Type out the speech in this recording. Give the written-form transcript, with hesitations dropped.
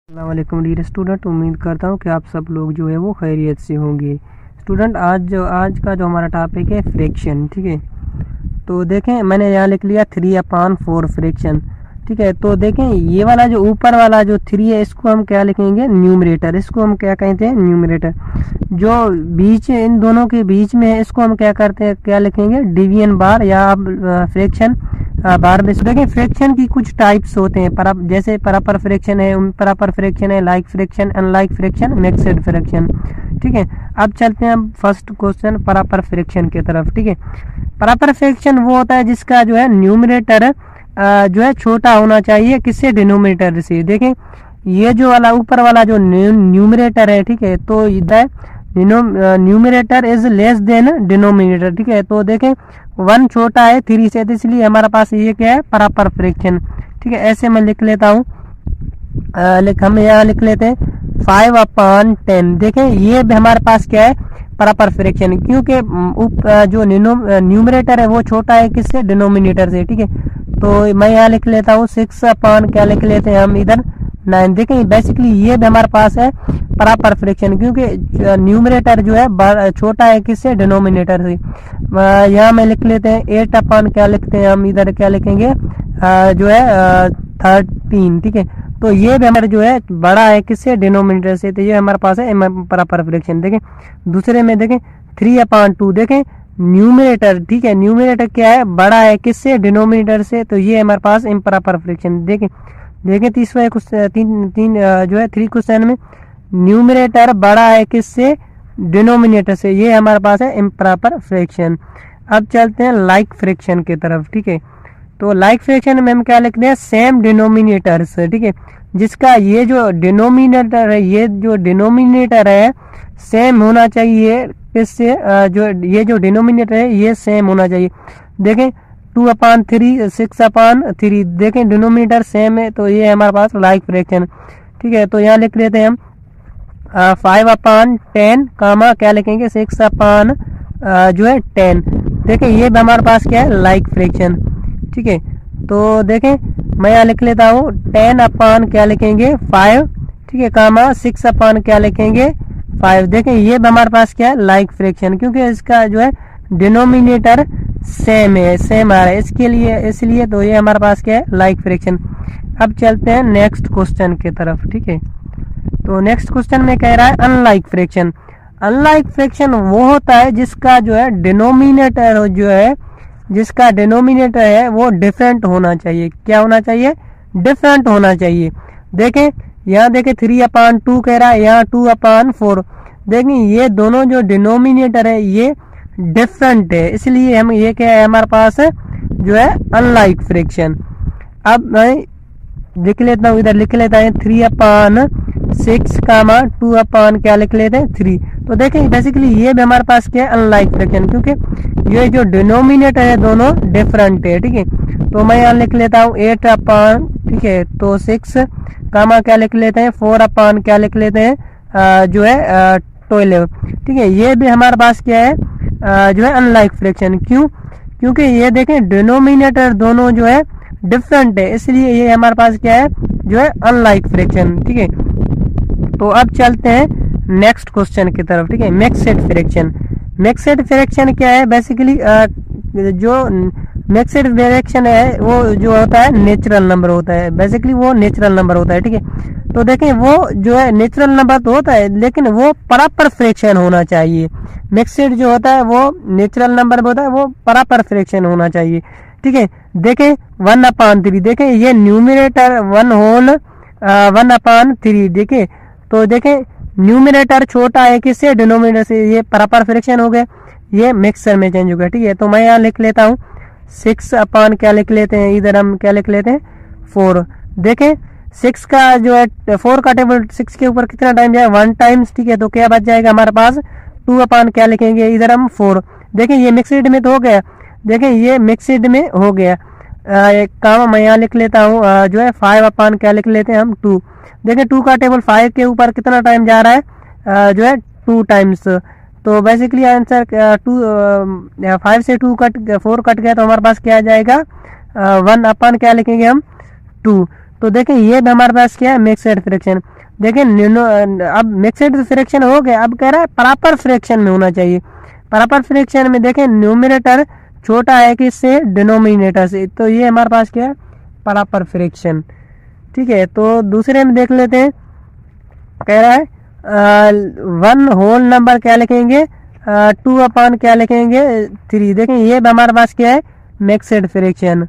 अस्सलामुअलैकुम dear student, उम्मीद करता हूँ कि आप सब लोग जो है वो खैरियत से होंगे। स्टूडेंट, आज का जो हमारा टॉपिक है फ्रैक्शन। ठीक है, तो देखें मैंने यहाँ लिख लिया 3/4 फ्रैक्शन। ठीक है, तो देखें ये वाला जो ऊपर वाला जो 3 है इसको हम क्या लिखेंगे, न्यूमरेटर। इसको हम क्या कहते हैं, न्यूमरेटर। जो बीच इन दोनों के बीच में है इसको हम क्या करते हैं, क्या लिखेंगे, डिवीजन बार या फ्रैक्शन बार में। देखें फ्रैक्शन की कुछ टाइप्स होते हैं, जैसे प्रॉपर फ्रैक्शन है, इम्प्रॉपर फ्रैक्शन है, like fraction, unlike fraction, mixed fraction. ठीक है, अब चलते हैं हम फर्स्ट क्वेश्चन प्रॉपर फ्रैक्शन की तरफ। ठीक है, प्रॉपर फ्रैक्शन वो होता है जिसका जो है न्यूमरेटर जो है छोटा होना चाहिए किससे, डिनोमिनेटर से। देखें ये जो वाला ऊपर वाला जो न्यूमरेटर है, ठीक है, तो इधर numerator is less than denominator. ठीक है, तो देखें 1 छोटा है 3 से, तो इसलिए हमारे पास ये क्या है, प्रॉपर फ्रैक्शन। ठीक है, ऐसे मैं लिख लेता हूँ, हम यहाँ लिख लेते हैं 5/10। देखें ये भी हमारे पास क्या है, प्रॉपर फ्रैक्शन, क्योंकि जो न्यूमरेटर है वो छोटा है किससे, डिनोमिनेटर से। ठीक है, तो मैं यहाँ लिख लेता हूँ 6/ क्या लिख लेते हैं हम इधर 9। देखें बेसिकली ये भी हमारे पास है प्रॉपर फ्रैक्शन, क्योंकि न्यूमरेटर जो है छोटा है किससे, डिनोमिनेटर से। यहाँ में लिख लेते हैं 8/ क्या लिखते हैं हम इधर, क्या लिखेंगे जो है 13। ठीक है, तो ये भी हमारे जो है बड़ा है किससे, डिनोमिनेटर से, तो ये हमारे पास है प्रॉपर फ्रैक्शन। देखें दूसरे में देखें 3/2। देखें न्यूमरेटर, ठीक है, न्यूमरेटर क्या है, बड़ा है किससे, डिनोमिनेटर से, तो ये हमारे पास इम्प्रॉपर फ्रैक्शन। देखें तीसरा तीन जो है 3 क्वेश्चन में न्यूमरेटर बड़ा है किससे, डिनोमिनेटर से, ये हमारे पास है इम्प्रॉपर फ्रैक्शन। अब चलते हैं लाइक फ्रैक्शन की तरफ। ठीक है, तो लाइक फ्रैक्शन में हम क्या लिखते हैं, सेम डिनोमिनेटर्स। ठीक है, जिसका ये जो डिनोमिनेटर है, ये जो डिनोमिनेटर है सेम होना चाहिए किससे, जो ये जो डिनोमिनेटर है ये सेम होना चाहिए। देखें 2/3 6/3, देखें डिनोमिनेटर सेम है, तो ये हमारे पास लाइक फ्रैक्शन। ठीक है, तो यहाँ लिख लेते हैं हम 5/10 कामा क्या लिखेंगे, 6/ जो है 10। देखें ये भी हमारे पास क्या है, लाइक फ्रैक्शन। ठीक है, तो देखें मैं यहाँ लिख लेता हूँ 10/ क्या लिखेंगे 5। ठीक है, कामा 6/ क्या लिखेंगे 5। देखें ये भी हमारे पास क्या है, लाइक फ्रैक्शन, क्योंकि इसका जो है डिनोमिनेटर सेम है, सेम आ रहा है इसके लिए, इसलिए तो ये हमारे पास क्या है, लाइक फ्रैक्शन। अब चलते हैं नेक्स्ट क्वेश्चन की तरफ। ठीक है, तो नेक्स्ट क्वेश्चन में कह रहा है अनलाइक फ्रैक्शन। अनलाइक फ्रैक्शन वो होता है जिसका जो है डिनोमिनेटर जो है, जिसका डिनोमिनेटर है वो डिफरेंट होना चाहिए। क्या होना चाहिए, डिफरेंट होना चाहिए। देखें यहाँ देखें 3/2 कह रहा है, यहाँ 2/4। देखें ये दोनों जो डिनोमिनेटर है ये डिफरेंट है, इसलिए हम ये क्या है, हमारे पास जो है अनलाइक फ्रैक्शन। अब मैं लिख लेता हूँ, इधर लिख लेता है 3/6 कामा 2/ क्या लिख लेते हैं 3। तो देखें बेसिकली ये भी हमारे पास क्या है, अनलाइक फ्रैक्शन, क्योंकि ये जो डिनोमिनेटर है दोनों डिफरेंट है। ठीक है, तो मैं यहाँ लिख लेता हूँ 8/, ठीक है, तो 6 कामा क्या लिख लेते हैं 4/ क्या लिख लेते हैं जो है 12। ठीक है, ये भी हमारे पास क्या है जो है अनलाइक फ्रैक्शन। क्यों, क्योंकि ये देखें डिनोमिनेटर दोनों जो है डिफरेंट है, इसलिए ये हमारे पास क्या है, जो है अनलाइक फ्रैक्शन। ठीक है, तो अब चलते हैं नेक्स्ट क्वेश्चन की तरफ। ठीक है, मिक्स्ड फ्रैक्शन। मिक्स्ड फ्रैक्शन क्या है, बेसिकली जो मिक्स्ड फ्रैक्शन है वो जो होता है नेचुरल नंबर होता है, बेसिकली वो नेचुरल नंबर होता है। ठीक है, तो देखें वो जो है नेचुरल नंबर तो होता है, लेकिन वो प्रॉपर फ्रैक्शन होना चाहिए। मिक्स्ड जो होता है वो नेचुरल नंबर होता है, वो प्रॉपर फ्रैक्शन होना चाहिए। ठीक है, देखें 1/3। देखें ये न्यूमरेटर 1/3। देखें तो देखें न्यूमरेटर छोटा है किससे, डिनोमिनेटर से, ये प्रॉपर फ्रैक्शन हो गया, ये मिक्सर में चेंज हो गया। ठीक है, तो मैं यहाँ लिख लेता हूँ 6/ क्या लिख लेते हैं इधर, हम क्या लिख लेते हैं 4। देखें 6 का जो है 4 का टेबल 6 के ऊपर कितना टाइम जाए, 1 टाइम्स। ठीक है, तो क्या बच जाएगा हमारे पास 2/ क्या लिखेंगे इधर हम 4। देखें ये मिक्सड में तो हो गया, देखें ये मिक्सड में हो गया। एक काम मैं यहाँ लिख लेता हूँ जो है 5/ क्या लिख लेते हैं हम 2। देखें 2 का टेबल 5 के ऊपर कितना टाइम जा रहा है जो है 2 टाइम्स। तो बेसिकली आंसर 5 से 4 कट गया, तो हमारे पास क्या आ जाएगा 1/ क्या लिखेंगे हम 2। तो देखें ये भी हमारे पास क्या है, मिक्सड फ्रैक्शन। देखें अब मिक्सड फ्रैक्शन हो गया, अब कह रहा है प्रॉपर फ्रैक्शन में होना चाहिए। प्रॉपर फ्रैक्शन में देखें न्यूमरेटर छोटा है किससे, डिनोमिनेटर से, तो ये हमारे पास क्या है, प्रॉपर फ्रैक्शन। ठीक है, तो दूसरे में देख लेते हैं, कह रहा है 1 होल नंबर क्या लिखेंगे, 2 अपॉन क्या लिखेंगे, 3। देखें ये भी हमारे पास क्या है, मिक्सड फ्रैक्शन।